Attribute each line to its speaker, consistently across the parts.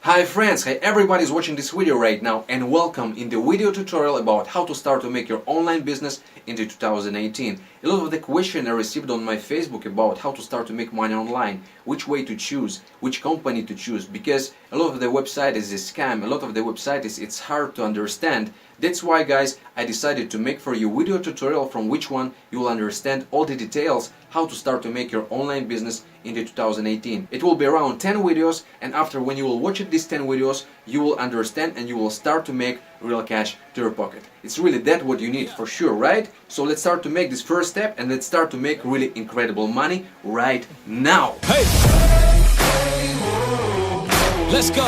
Speaker 1: Hi friends, hi everybody's watching this video right now, and welcome in the video tutorial about how to start to make your online business into 2018. A lot of the questions I received on my Facebook about how to start to make money online, which way to choose, which company to choose, because a lot of the website is a scam, a lot of the website it's hard to understand. That's why guys, I decided to make for you video tutorial from which one you will understand all the details how to start to make your online business into 2018. It will be around 10 videos, and after when you will watch these 10 videos, you will understand and you will start to make real cash to your pocket. It's really that what you need for sure, right? So let's start to make this first step and let's start to make really incredible money right now.
Speaker 2: Hey! Let's go!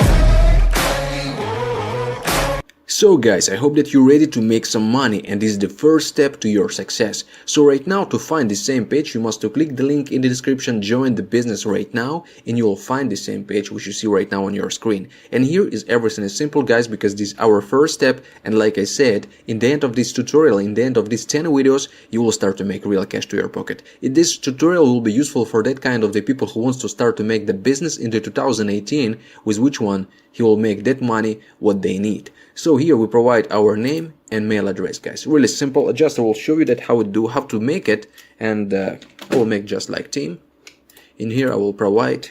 Speaker 1: So guys, I hope that you're ready to make some money, and this is the first step to your success. So right now, to find the same page, you must click the link in the description, join the business right now, and you will find the same page which you see right now on your screen. And here is everything is simple guys, because this is our first step, and like I said, in the end of this tutorial, in the end of these 10 videos, you will start to make real cash to your pocket. This tutorial will be useful for that kind of the people who wants to start to make the business into 2018, with which one he will make that money what they need. So here we provide our name and mail address guys, really simple. Just I will show you that how to make it, and I will make just like team. In here I will provide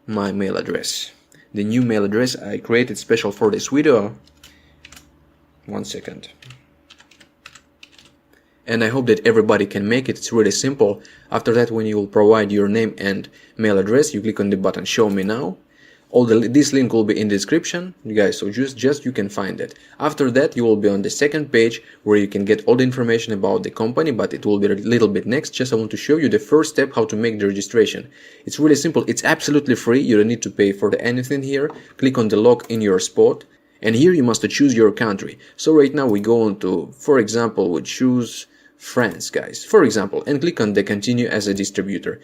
Speaker 1: my mail address, the new mail address I created special for this video. 1 second. And I hope that everybody can make it. It's really simple. After that, when you will provide your name and mail address, you click on the button show me now. This link will be in the description guys, so just you can find it. After that, you will be on the second page where you can get all the information about the company, but it will be a little bit next. Just I want to show you the first step, how to make the registration. It's really simple. It's absolutely free. You don't need to pay for anything here. Click on the log in your spot, and here you must choose your country. So right now we go on to, for example, we choose France guys, for example, and click on the continue as a distributor.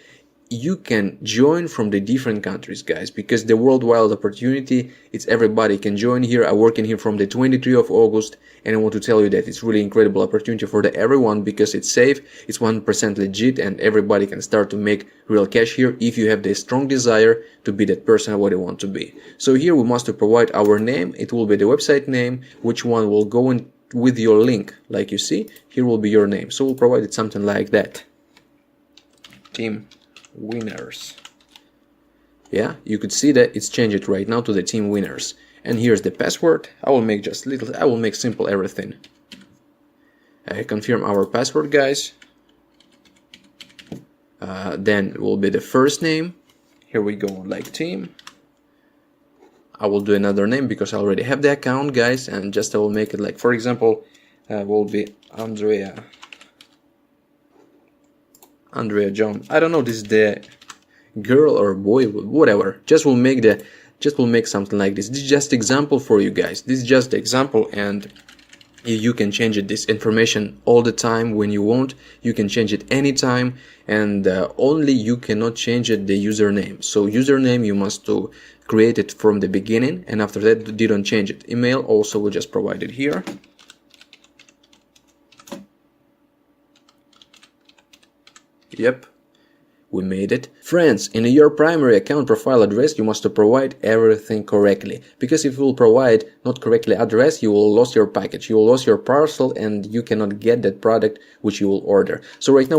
Speaker 1: You can join from the different countries guys, because the worldwide opportunity, it's everybody can join here. I work in here from the 23rd of August, and I want to tell you that it's really incredible opportunity for everyone, because it's safe, it's 1% legit, and everybody can start to make real cash here if you have the strong desire to be that person what you want to be. So here we must provide our name. It will be the website name, which one will go in with your link. Like you see, here will be your name. So we'll provide it something like that. Team winners. Yeah, you could see that it's changed right now to the team winners. And here's the password. I will make simple everything. I confirm our password guys. Then will be the first name. Here we go, like team. I will do another name because I already have the account guys, and just I will make it like, for example, will be Andrea John. I don't know, this is the girl or boy, whatever. Just we'll make something like this. This is just example for you guys. This is just the example, and you can change this information all the time when you want. You can change it anytime, and only you cannot change the username. So username you must to create it from the beginning, and after that you don't change it. Email also will just provide it here. Yep, we made it. Friends, in your primary account profile address, you must provide everything correctly, because if you will provide not correctly address, you will lose your package, you will lose your parcel, and you cannot get that product which you will order. So right now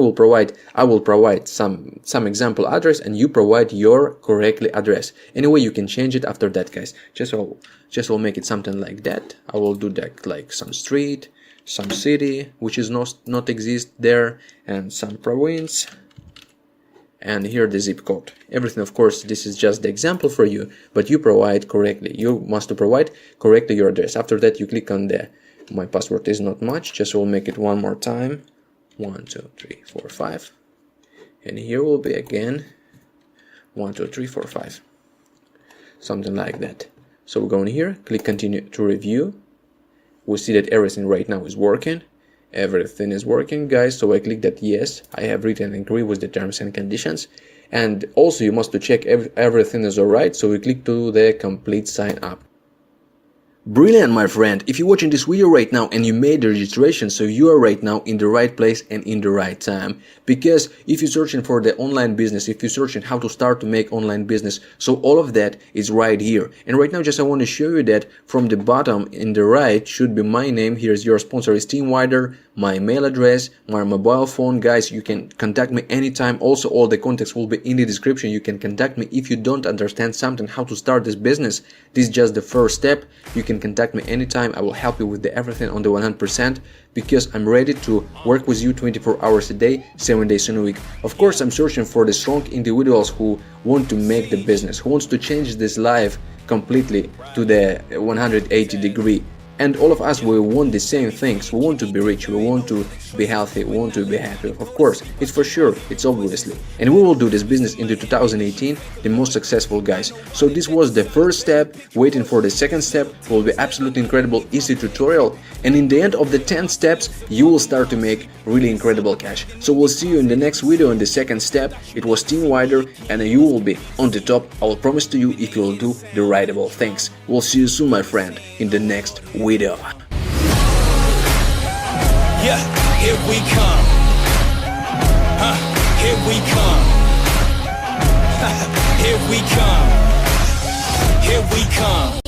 Speaker 1: I will provide some example address, and you provide your correctly address. Anyway, you can change it after that guys. Just will make it something like that. I will do that like some street, some city which is not exist there, and some province, and here the zip code. Everything, of course, this is just the example for you, but you provide correctly. You must provide correctly your address. After that you click on the my password is not much, just will make it one more time, 1 2 3 4 5, and here will be again 1 2 3 4 5, something like that. So we're going here, click continue to review. We see that everything right now is working. Everything is working guys, so I click that yes, I have written and agree with the terms and conditions. And also you must check everything is alright, so we click to the complete sign up. Brilliant, my friend. If you're watching this video right now and you made the registration, so you are right now in the right place and in the right time. Because if you're searching for the online business, if you're searching how to start to make online business, so all of that is right here. And right now, just I want to show you that from the bottom in the right should be my name. Here's your sponsor is Team Wider, my mail address, my mobile phone. Guys, you can contact me anytime. Also, all the contacts will be in the description. You can contact me if you don't understand something, how to start this business. This is just the first step. You can contact me anytime. I will help you with everything on the 100% because I'm ready to work with you 24 hours a day, 7 days in a week. Of course, I'm searching for the strong individuals who want to make the business, who wants to change this life completely to the 180 degree. And all of us, we want the same things. We want to be rich, we want to be healthy, we want to be happy. Of course, it's for sure, it's obviously. And we will do this business into 2018, the most successful guys. So this was the first step. Waiting for the second step will be absolutely incredible, easy tutorial. And in the end of the 10 steps, you will start to make really incredible cash. So we'll see you in the next video in the second step. It was Team Wider and you will be on the top. I will promise to you if you will do the rightable things. We'll see you soon, my friend, in the next video.
Speaker 2: Yeah, here we come. Here we come. Here we come. Here we come.